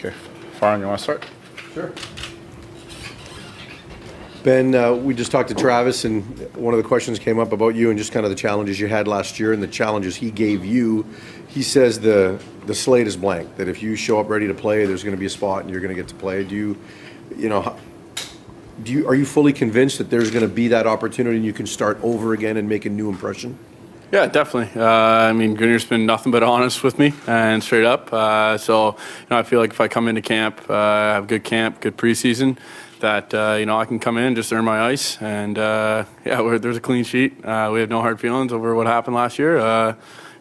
Okay. Farhan, you want to start? Sure. Ben, we just talked to Travis, and one of the questions came up about you and just kind of the challenges you had last year and the challenges he gave you. He says the slate is blank, that if you show up ready to play, there's going to be a spot and you're going to get to play. Are you fully convinced that there's going to be that opportunity and you can start over again and make a new impression? Yeah, definitely. Gunner's been nothing but honest with me and straight up. So I feel like if I come into camp, have a good camp, good preseason, that I can come in, just earn my ice, and there's a clean sheet. We have no hard feelings over what happened last year.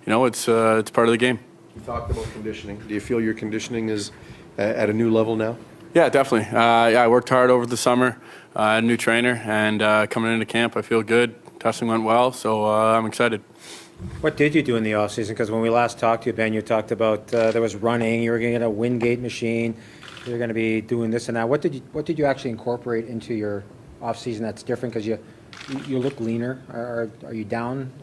It's part of the game. You talked about conditioning. Do you feel your conditioning is at a new level now? Yeah, definitely. I worked hard over the summer. I had a new trainer, and coming into camp, I feel good. Testing went well, so I'm excited. What did you do in the offseason? Because when we last talked to you, Ben, you talked about there was running, you were going to get a Wingate machine, you were going to be doing this and that. What did you actually incorporate into your offseason that's different? Because you look leaner. Are you down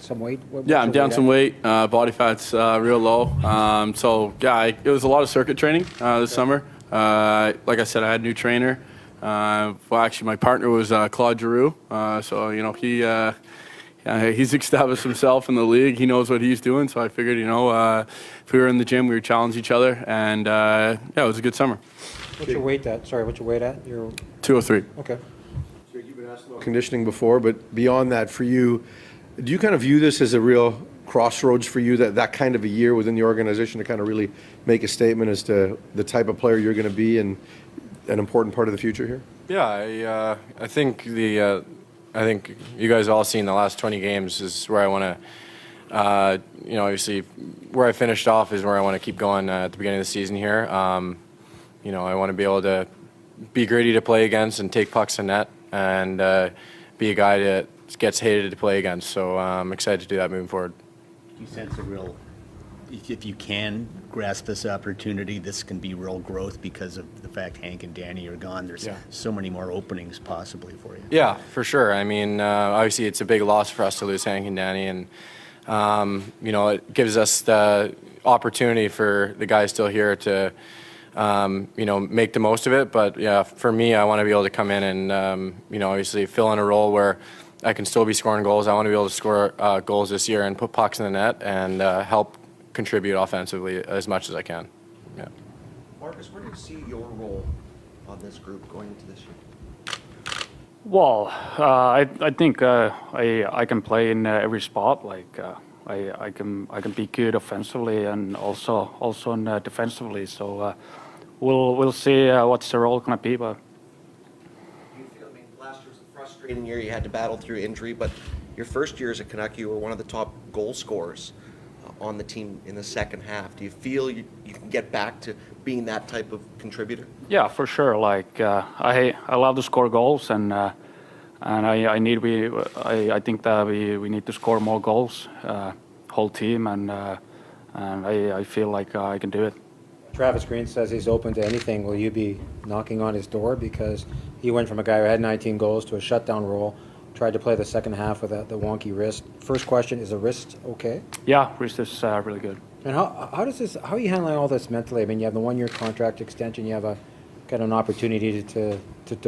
some weight? I'm down some weight. Body fat's real low. It was a lot of circuit training this summer. Like I said, I had a new trainer. My partner was Claude Giroux. He's established himself in the league. He knows what he's doing. So I figured, if we were in the gym, we would challenge each other. And it was a good summer. What's your weight at? Sorry, what's your weight at? You're 203. Okay. So you've been asked about conditioning before, but beyond that, for you, do you kind of view this as a real crossroads for you, that kind of a year within the organization to kind of really make a statement as to the type of player you're going to be and an important part of the future here? Yeah, I think I think you guys all seen the last 20 games is where I want to, obviously where I finished off is where I want to keep going at the beginning of the season here. I want to be able to be gritty to play against and take pucks to net and be a guy that gets hated to play against. So I'm excited to do that moving forward. You sense a real, if you can grasp this opportunity, this can be real growth because of the fact Hank and Danny are gone. There's so many more openings possibly for you. Yeah, for sure. I mean, obviously it's a big loss for us to lose Hank and Danny, and it gives us the opportunity for the guys still here to make the most of it. But yeah, for me, I want to be able to come in and obviously fill in a role where I can still be scoring goals. I want to be able to score goals this year and put pucks in the net and help contribute offensively as much as I can. Yeah. Marcus, where do you see your role on this group going into this year? Well, I think I can play in every spot. Like I can be good offensively and also in, defensively. So we'll see what's the role going to be. But Do you feel? I mean, last year was a frustrating year. You had to battle through injury, but your first year as a Canuck, you were one of the top goal scorers on the team in the second half. Do you feel you can get back to being that type of contributor? yeah, for sure. Like I love to score goals, and I think that we need to score more goals, whole team, and I feel like I can do it. Travis Green says he's open to anything. Will you be knocking on his door? Because he went from a guy who had 19 goals to a shutdown role, tried to play the second half with the wonky wrist. First question, is the wrist okay? Yeah, wrist is really good. And how are you handling all this mentally? I mean, you have the 1-year contract extension, you have got an opportunity to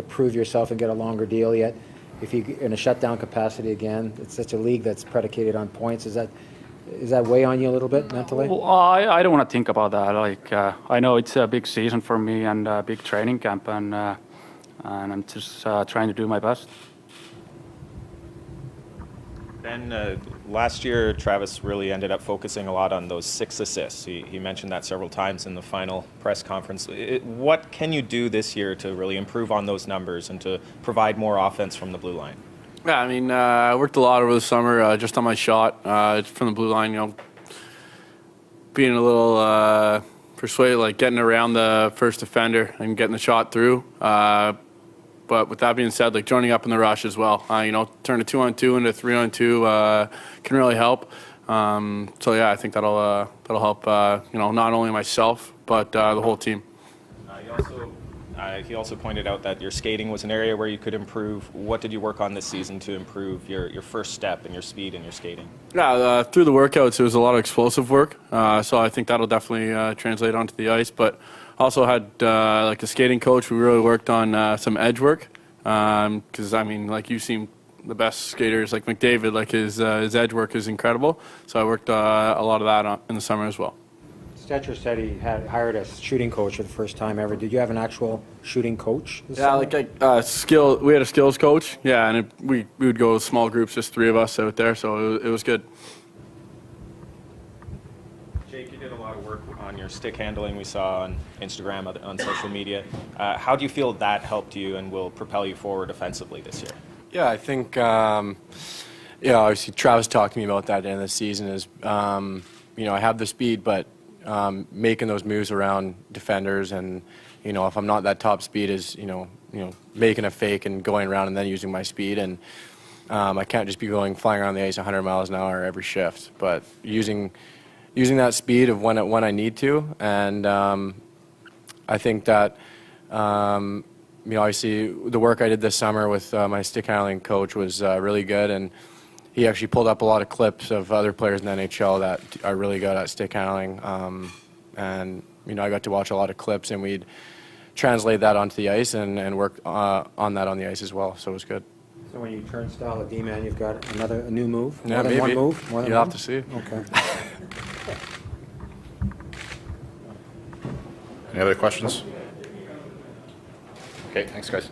prove yourself and get a longer deal, yet if you in a shutdown capacity again, it's such a league that's predicated on points. Is that weigh on you a little bit mentally? Well, I don't want to think about that. Like I know it's a big season for me and a big training camp, and I'm just trying to do my best. Ben, last year, Travis really ended up focusing a lot on those 6 assists. He mentioned that several times in the final press conference. What can you do this year to really improve on those numbers and to provide more offense from the blue line? Yeah, I mean, I worked a lot over the summer just on my shot from the blue line, being a little persuaded, like getting around the first defender and getting the shot through. But with that being said, like joining up in the rush as well, turn a 2-on-2 into 3-on-2 can really help. I think that'll help. Not only myself but the whole team. You also He also pointed out that your skating was an area where you could improve. What did you work on this season to improve your first step and your speed in your skating? Yeah, through the workouts, there was a lot of explosive work, so I think that'll definitely translate onto the ice. But also had like a skating coach. We really worked on some edge work because I mean, like you've seen the best skaters like McDavid, like his edge work is incredible. So I worked a lot of that in the summer as well. Stetcher said he had hired a shooting coach for the first time ever. Did you have an actual shooting coach? This Yeah, summer? like we had a skills coach. Yeah, and we would go with small groups, just 3 of us out there. So it was good. Jake, you did a lot of work on your stick handling. We saw on Instagram, on social media. How do you feel that helped you and will propel you forward offensively this year? Yeah, I think, obviously Travis talked to me about that at the end of the season is, I have the speed, but making those moves around defenders and, if I'm not that top speed is, making a fake and going around and then using my speed. And I can't just be flying around the ice 100 miles an hour every shift, but using that speed of when I need to. And I think that, obviously the work I did this summer with my stick handling coach was really good, and he actually pulled up a lot of clips of other players in the NHL that are really good at stick handling. And I got to watch a lot of clips, and we'd translate that onto the ice and work on that on the ice as well. So it was good. So when you turnstile a D-man, you've got a new move? Yeah, More than maybe. one move? More than You'll one? have to see. Okay. Any other questions? Okay, thanks, guys.